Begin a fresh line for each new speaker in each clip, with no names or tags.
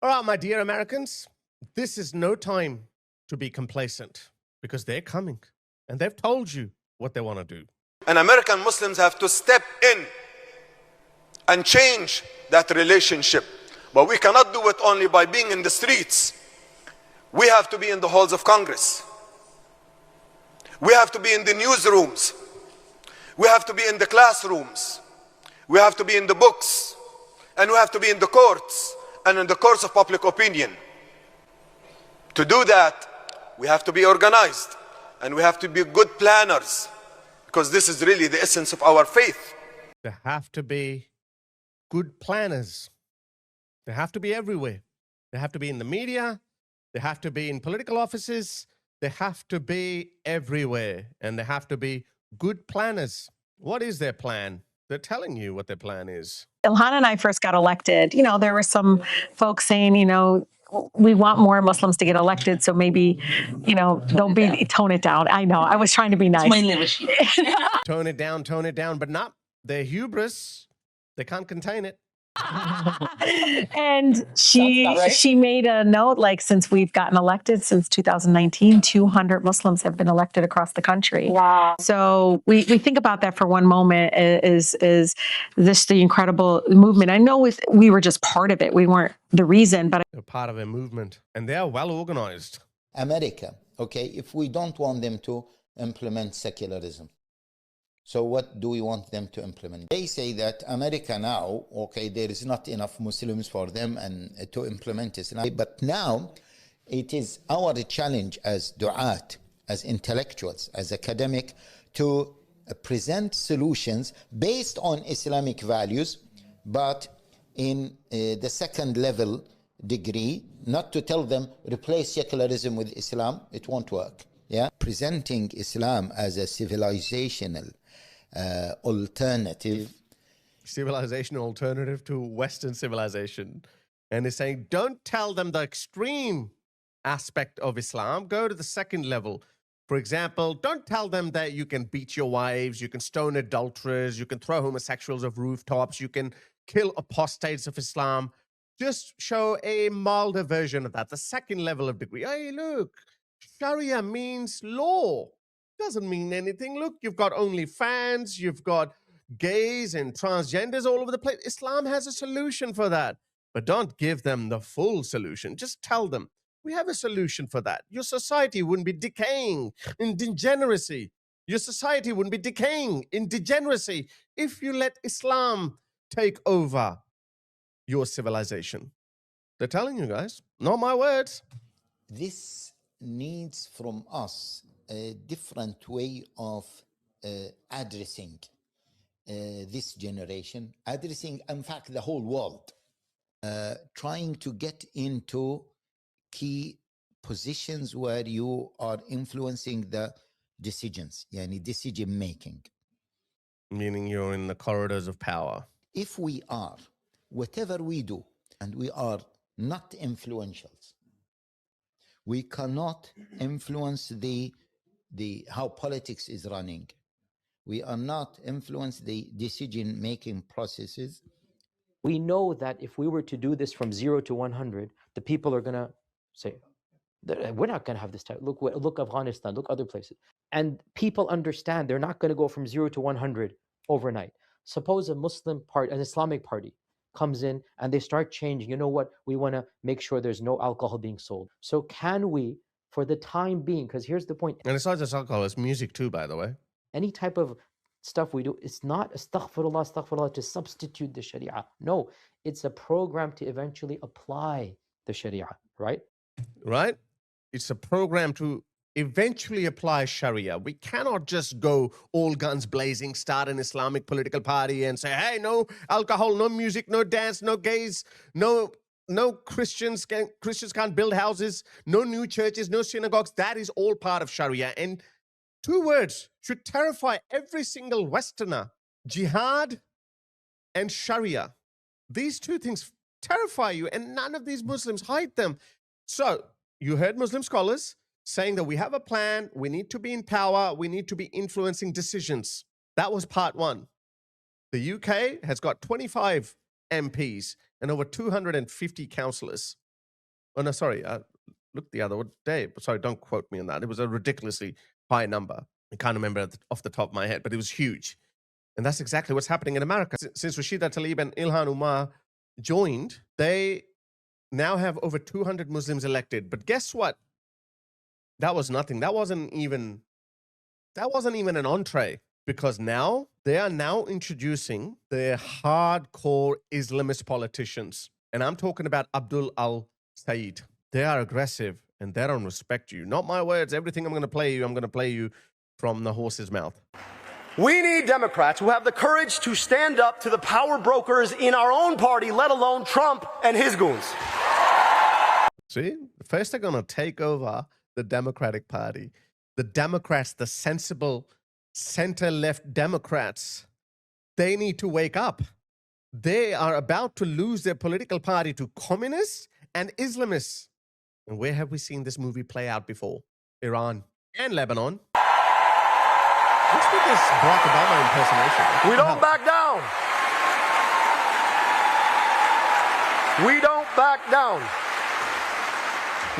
All right, my dear Americans, this is no time to be complacent because they're coming and they've told you what they want to do.
And American Muslims have to step in and change that relationship. But we cannot do it only by being in the streets. We have to be in the halls of Congress. We have to be in the newsrooms. We have to be in the classrooms. We have to be in the books. And we have to be in the courts and in the courts of public opinion. To do that, we have to be organized and we have to be good planners, because this is really the essence of our faith.
They have to be good planners. They have to be everywhere. They have to be in the media. They have to be in political offices. They have to be everywhere. And they have to be good planners. What is their plan? They're telling you what their plan is.
Ilhan and I first got elected, there were some folks saying, we want more Muslims to get elected. So maybe, tone it down. I know. I was trying to be nice.
Tone it down, but not their hubris. They can't contain it.
And she made a note, like, since we've gotten elected since 2019, 200 Muslims have been elected across the country.
Wow.
So we think about that for one moment. Is this the incredible movement? I know we were just part of it. We weren't the reason, but
they're part of a movement and they are well organized.
America, okay, if we don't want them to implement secularism, so what do we want them to implement? They say that America now, okay, there is not enough Muslims for them and to implement Islam. But now it is our challenge as du'at, as intellectuals, as academic, to present solutions based on Islamic values, but in the second level degree, not to tell them replace secularism with Islam. It won't work. Yeah, presenting Islam as a civilizational alternative
to Western civilization, and is saying don't tell them the extreme aspect of Islam. Go to the second level. For example, don't tell them that you can beat your wives, you can stone adulterers, you can throw homosexuals off rooftops, you can kill apostates of Islam. Just show a milder version of that, the second level of degree. Hey, look, Sharia means law. Doesn't mean anything. Look, you've got OnlyFans, you've got gays and transgenders all over the place. Islam has a solution for that. But don't give them the full solution. Just tell them, we have a solution for that. Your society wouldn't be decaying in degeneracy. Your society wouldn't be decaying in degeneracy if you let Islam take over your civilization. They're telling you guys, not my words.
This needs from us a different way of addressing this generation, addressing, in fact, the whole world, trying to get into key positions where you are influencing the decisions, yani decision making.
Meaning you're in the corridors of power.
If we are, whatever we do, and we are not influentials, we cannot influence how politics is running. We are not influence the decision-making processes.
We know that if we were to do this from 0 to 100, the people are going to say, we're not going to have this type. Look Afghanistan, look other places. And people understand they're not going to go from 0 to 100 overnight. Suppose a Muslim party, an Islamic party, comes in and they start changing. You know what? We want to make sure there's no alcohol being sold. So can we, for the time being, because here's the point.
And it's not just alcohol, it's music too, by the way.
Any type of stuff we do, it's not astaghfirullah to substitute the Sharia. No, it's a program to eventually apply the Sharia, right?
Right? It's a program to eventually apply Sharia. We cannot just go all guns blazing, start an Islamic political party and say, hey, no alcohol, no music, no dance, no gays, no Christians can't build houses, no new churches, no synagogues. That is all part of Sharia. And two words should terrify every single Westerner: jihad and Sharia. These two things terrify you, and none of these Muslims hide them. So you heard Muslim scholars saying that we have a plan, we need to be in power, we need to be influencing decisions. That was part one. The UK has got 25 MPs and over 250 councillors. Oh, no, sorry. Look the other day. Sorry, don't quote me on that. It was a ridiculously high number. I can't remember off the top of my head, but it was huge. And that's exactly what's happening in America. Since Rashida Tlaib and Ilhan Omar joined, they now have over 200 Muslims elected. But guess what? That was nothing. That wasn't even an entree, because now they are now introducing their hardcore Islamist politicians. And I'm talking about Abdul al-Said. They are aggressive and they don't respect you. Not my words. Everything I'm going to play you from the horse's mouth.
We need Democrats who have the courage to stand up to the power brokers in our own party, let alone Trump and his goons.
See, first they're going to take over the Democratic Party. The Democrats, the sensible center-left Democrats, they need to wake up. They are about to lose their political party to communists and Islamists. And where have we seen this movie play out before? Iran and Lebanon. What's with this Barack Obama impersonation?
We don't back down. We don't back down.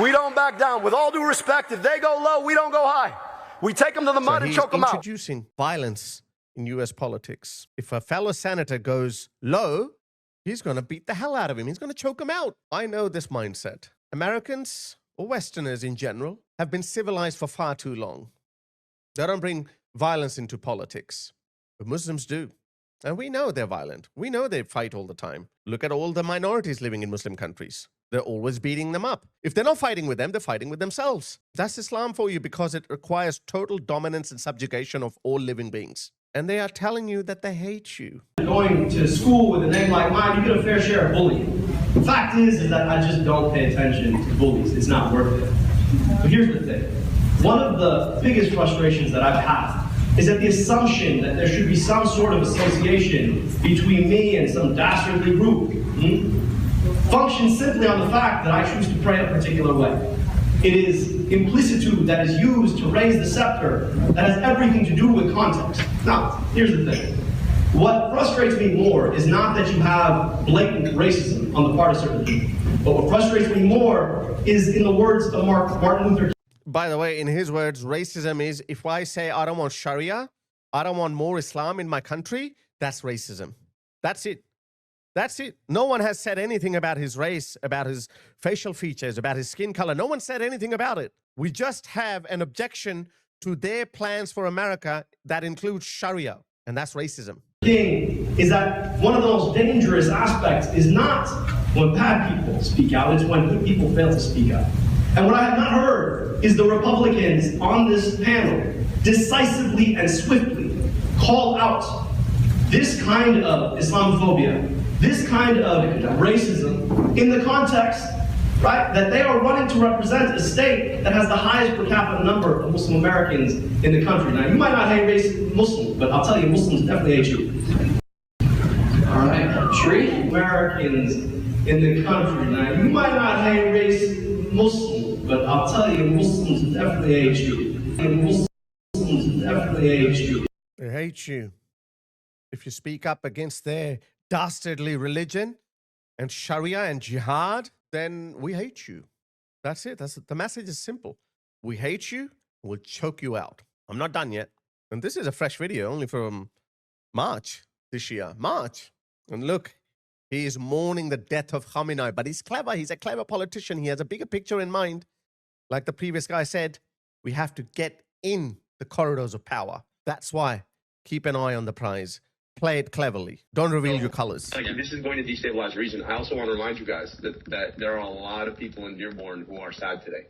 We don't back down. With all due respect, if they go low, we don't go high. We take them to the mud and choke them out.
He's introducing violence in U.S. politics. If a fellow senator goes low, he's going to beat the hell out of him. He's going to choke him out. I know this mindset. Americans, or Westerners in general, have been civilized for far too long. They don't bring violence into politics, but Muslims do. And we know they're violent. We know they fight all the time. Look at all the minorities living in Muslim countries. They're always beating them up. If they're not fighting with them, they're fighting with themselves. That's Islam for you, because it requires total dominance and subjugation of all living beings. And they are telling you that they hate you.
Going to school with a name like mine, you get a fair share of bullying. The fact is that I just don't pay attention to bullies. It's not worth it. But here's the thing. One of the biggest frustrations that I've had is that the assumption that there should be some sort of association between me and some dastardly group functions simply on the fact that I choose to pray a particular way. It is implicitude that is used to raise the scepter that has everything to do with context. Now, here's the thing. What frustrates me more is not that you have blatant racism on the part of certain people, but what frustrates me more is, in the words of Martin Luther King.
By the way, in his words, racism is, if I say I don't want Sharia, I don't want more Islam in my country, that's racism. That's it. That's it. No one has said anything about his race, about his facial features, about his skin color. No one said anything about it. We just have an objection to their plans for America that includes Sharia, and that's racism.
Is that one of the most dangerous aspects is not when bad people speak out, it's when good people fail to speak out. And what I have not heard is the Republicans on this panel decisively and swiftly call out this kind of Islamophobia, this kind of racism in the context, right, that they are running to represent a state that has the highest per capita number of Muslim Americans in the country. Now, you might not hate Muslims, but I'll tell you, Muslims definitely hate you. All right, Shri? Americans in the country. Now, you might not hate Muslims, but I'll tell you, Muslims definitely hate you. Muslims definitely hate you.
They hate you. If you speak up against their dastardly religion and Sharia and jihad, then we hate you. That's it. The message is simple. We hate you. We'll choke you out. I'm not done yet. And this is a fresh video, only from March this year. March. And look, he is mourning the death of Khamenei, but he's clever. He's a clever politician. He has a bigger picture in mind. Like the previous guy said, we have to get in the corridors of power. That's why keep an eye on the prize. Play it cleverly. Don't reveal your colors.
Like, this is going to destabilize the region. I also want to remind you guys that there are a lot of people in Dearborn who are sad today.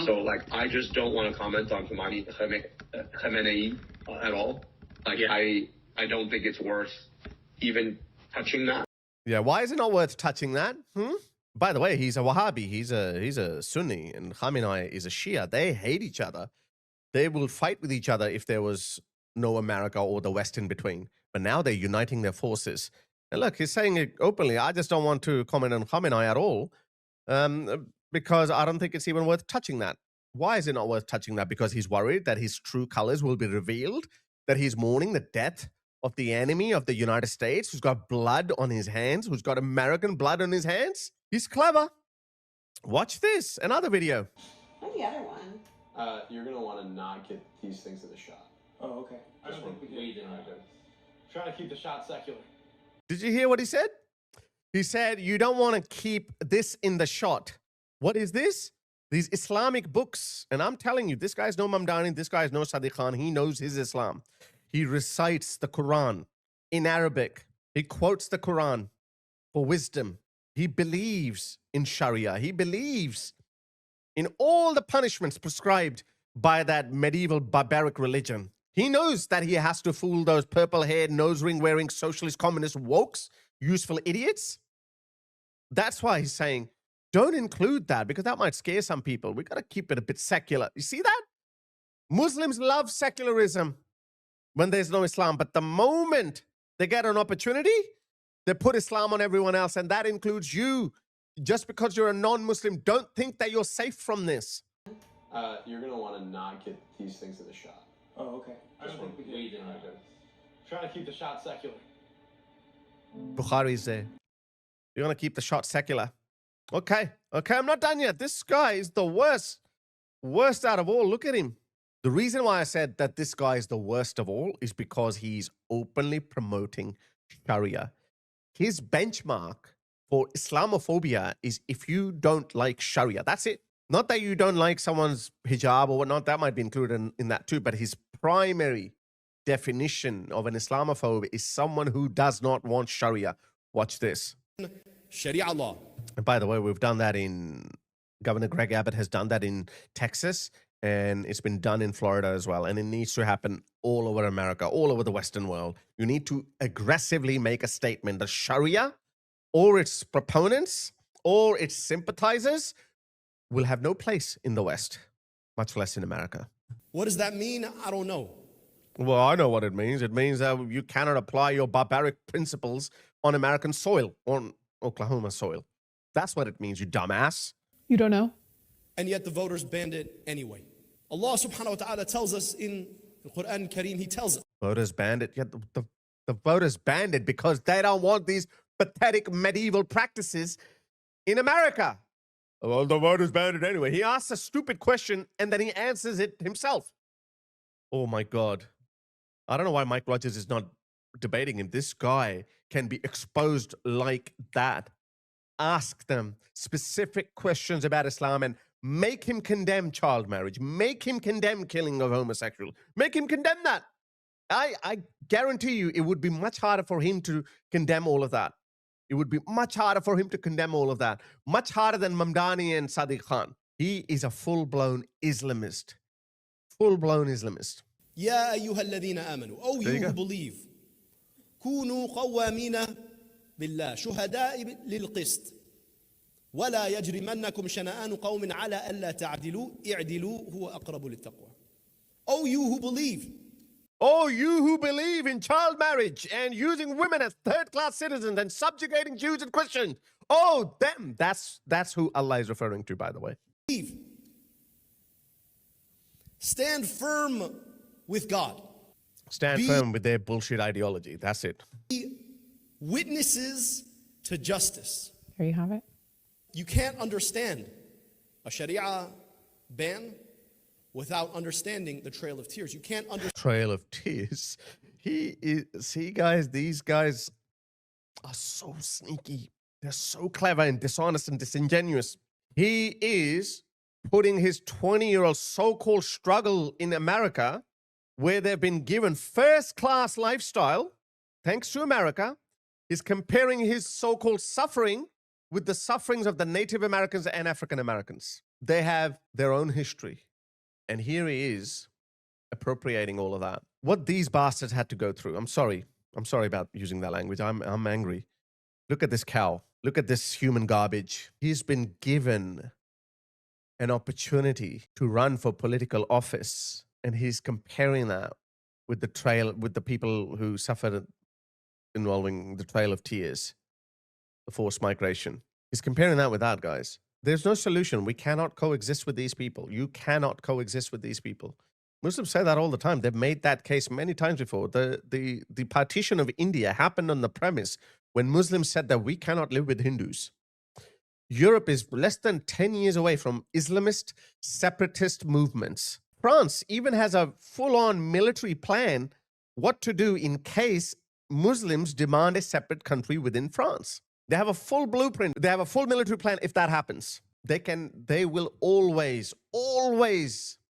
So, like, I just don't want to comment on Khamenei at all. Like, I don't think it's worth even touching that.
Yeah, why is it not worth touching that? By the way, he's a Wahhabi. He's a Sunni, and Khamenei is a Shia. They hate each other. They will fight with each other if there was no America or the West in between. But now they're uniting their forces. And look, he's saying it openly. I just don't want to comment on Khamenei at all because I don't think it's even worth touching that. Why is it not worth touching that? Because he's worried that his true colors will be revealed, that he's mourning the death of the enemy of the United States, who's got blood on his hands, who's got American blood on his hands. He's clever. Watch this, another video.
What's the other one?
You're gonna want to not get these things in the shot.
Oh, okay. I don't think we
Wait,
Trying to keep the shot secular.
Did you hear what he said? He said, you don't want to keep this in the shot. What is this? These Islamic books. And I'm telling you, this guy's no Mamdani, this guy's no Sadiq Khan. He knows his Islam. He recites the Quran in Arabic. He quotes the Quran for wisdom. He believes in Sharia. He believes in all the punishments prescribed by that medieval barbaric religion. He knows that he has to fool those purple-haired, nose-ring-wearing socialist communist wokes, useful idiots. That's why he's saying, don't include that because that might scare some people. We got to keep it a bit secular. You see that? Muslims love secularism when there's no Islam. But the moment they get an opportunity, they put Islam on everyone else. And that includes you. Just because you're a non-Muslim, don't think that you're safe from this.
You're gonna want to not get these things in the shot.
Oh, okay. I don't think we
Wait,
Trying to keep the shot secular.
Bukhari's there. You're going to keep the shot secular. Okay. Okay, I'm not done yet. This guy is the worst. Worst out of all. Look at him. The reason why I said that this guy is the worst of all is because he's openly promoting Sharia. His benchmark for Islamophobia is if you don't like Sharia. That's it. Not that you don't like someone's hijab or whatnot. That might be included in that too. But his primary definition of an Islamophobe is someone who does not want Sharia. Watch this.
Sharia law.
And by the way, we've done that in, Governor Greg Abbott has done that in Texas, and it's been done in Florida as well. And it needs to happen all over America, all over the Western world. You need to aggressively make a statement that Sharia or its proponents or its sympathizers will have no place in the West, much less in America.
What does that mean? I don't know.
Well, I know what it means. It means that you cannot apply your barbaric principles on American soil, on Oklahoma soil. That's what it means, you dumbass.
You don't know?
And yet the voters banned it anyway. Allah subhanahu wa ta'ala tells us in the Quran Kareem, he tells us.
Voters banned it. Yet the voters banned it because they don't want these pathetic medieval practices in America. Well, the voters banned it anyway. He asks a stupid question and then he answers it himself. Oh my God. I don't know why Mike Rogers is not debating him. This guy can be exposed like that. Ask them specific questions about Islam and make him condemn child marriage. Make him condemn killing of homosexuals. Make him condemn that. I guarantee you it would be much harder for him to condemn all of that. It would be much harder for him to condemn all of that. Much harder than Mamdani and Sadiq Khan. He is a full-blown Islamist. Full-blown Islamist.
Ya ayyuha alladhina amanu. Oh, you who believe. Kunu qawwamina billah. Shuhada'i lil-qist. ولا يجرمنكم شنآن قوم على ألا تعدلوا اعدلوا هو أقرب للتقوى. Oh, you who believe.
Oh, you who believe in child marriage and using women as third-class citizens and subjugating Jews and Christians. Oh, them. That's who Allah is referring to, by the way.
Stand firm with God.
Stand firm with their bullshit ideology. That's it.
Be witnesses to justice.
There you have it.
You can't understand a Sharia ban without understanding the Trail of Tears. You can't understand.
Trail of Tears. See, guys, these guys are so sneaky. They're so clever and dishonest and disingenuous. He is putting his 20-year-old so-called struggle in America, where they've been given first-class lifestyle, thanks to America, is comparing his so-called suffering with the sufferings of the Native Americans and African Americans. They have their own history. And here he is appropriating all of that. What these bastards had to go through. I'm sorry. I'm sorry about using that language. I'm angry. Look at this cow. Look at this human garbage. He's been given an opportunity to run for political office. And he's comparing that with the people who suffered involving the Trail of Tears, the forced migration. He's comparing that with that, guys. There's no solution. We cannot coexist with these people. You cannot coexist with these people. Muslims say that all the time. They've made that case many times before. The partition of India happened on the premise when Muslims said that we cannot live with Hindus. Europe is less than 10 years away from Islamist separatist movements. France even has a full-on military plan what to do in case Muslims demand a separate country within France. They have a full blueprint. They have a full military plan if that happens. They will always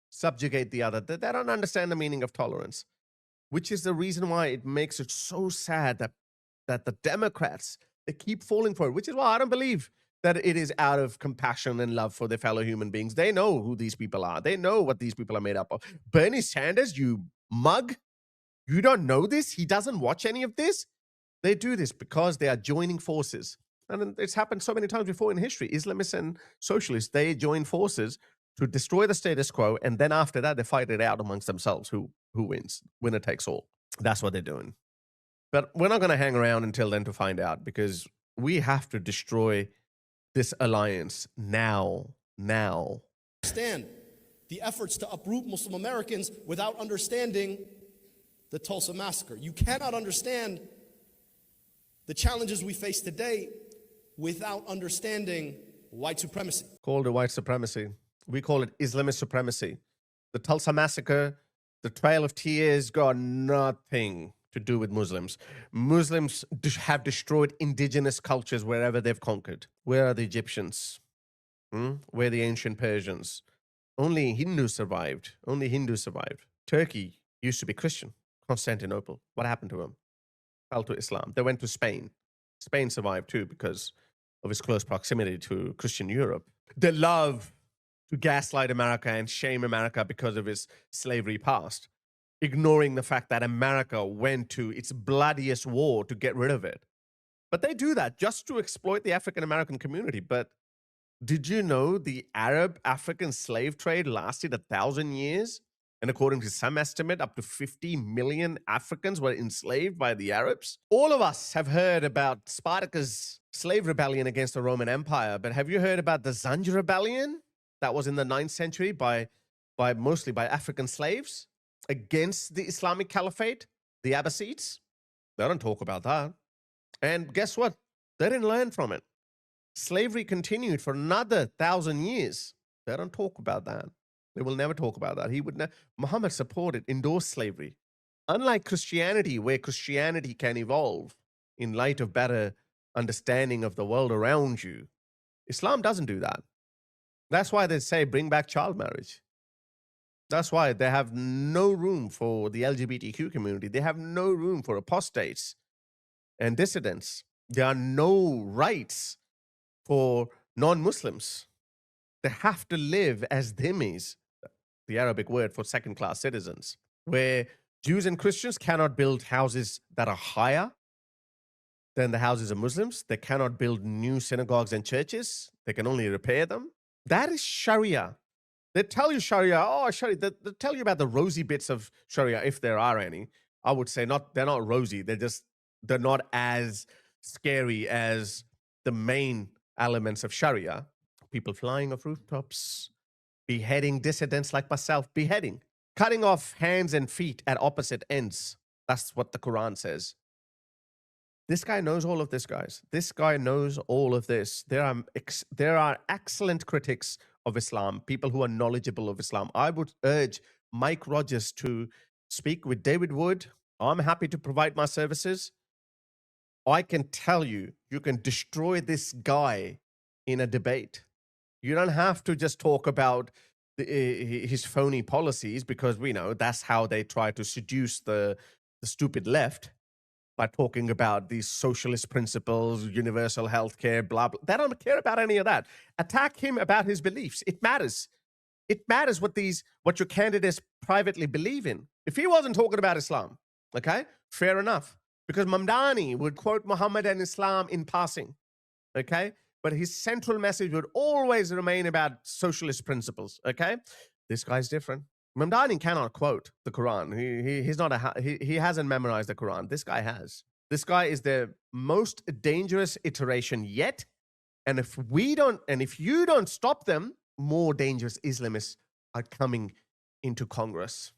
subjugate the other. They don't understand the meaning of tolerance, which is the reason why it makes it so sad that the Democrats, they keep falling for it, which is why I don't believe that it is out of compassion and love for their fellow human beings. They know who these people are. They know what these people are made up of. Bernie Sanders, you mug, you don't know this? He doesn't watch any of this? They do this because they are joining forces. And it's happened so many times before in history. Islamists and socialists, they join forces to destroy the status quo. And then after that, they fight it out amongst themselves. Who wins? Winner takes all. That's what they're doing. But we're not going to hang around until then to find out, because we have to destroy this alliance now.
Understand the efforts to uproot Muslim Americans without understanding the Tulsa massacre. You cannot understand the challenges we face today without understanding white supremacy.
Called it white supremacy. We call it Islamist supremacy. The Tulsa massacre, the Trail of Tears got nothing to do with Muslims. Muslims have destroyed indigenous cultures wherever they've conquered. Where are the Egyptians? Where are the ancient Persians? Only Hindus survived. Turkey used to be Christian. Constantinople. What happened to them? Fell to Islam. They went to Spain. Spain survived too because of its close proximity to Christian Europe. They love to gaslight America and shame America because of its slavery past, ignoring the fact that America went to its bloodiest war to get rid of it. But they do that just to exploit the African-American community. But did you know the Arab-African slave trade lasted 1,000 years? And according to some estimate, up to 50 million Africans were enslaved by the Arabs. All of us have heard about Spartacus' slave rebellion against the Roman Empire, but have you heard about the Zanj rebellion that was in the 9th century mostly by African slaves against the Islamic Caliphate, the Abbasids? They don't talk about that. And guess what? They didn't learn from it. Slavery continued for another 1,000 years. They don't talk about that. They will never talk about that. Muhammad endorsed slavery. Unlike Christianity, where Christianity can evolve in light of better understanding of the world around you, Islam doesn't do that. That's why they say bring back child marriage. That's why they have no room for the LGBTQ community. They have no room for apostates and dissidents. There are no rights for non-Muslims. They have to live as dhimmis, the Arabic word for second-class citizens, where Jews and Christians cannot build houses that are higher than the houses of Muslims. They cannot build new synagogues and churches. They can only repair them. That is Sharia. They tell you Sharia, Sharia. They tell you about the rosy bits of Sharia, if there are any. I would say they're not rosy. They're not as scary as the main elements of Sharia. People flying off rooftops, beheading dissidents like myself, cutting off hands and feet at opposite ends. That's what the Quran says. This guy knows all of this, guys. This guy knows all of this. There are excellent critics of Islam, people who are knowledgeable of Islam. I would urge Mike Rogers to speak with David Wood. I'm happy to provide my services. I can tell you, you can destroy this guy in a debate. You don't have to just talk about his phony policies, because we know that's how they try to seduce the stupid left, by talking about these socialist principles, universal healthcare, blah, blah. They don't care about any of that. Attack him about his beliefs. It matters. It matters what your candidates privately believe in. If he wasn't talking about Islam, okay, fair enough. Because Mamdani would quote Muhammad and Islam in passing, okay? But his central message would always remain about socialist principles, okay? This guy's different. Mamdani cannot quote the Quran. He hasn't memorized the Quran. This guy has. This guy is the most dangerous iteration yet. And if you don't stop them, more dangerous Islamists are coming into Congress.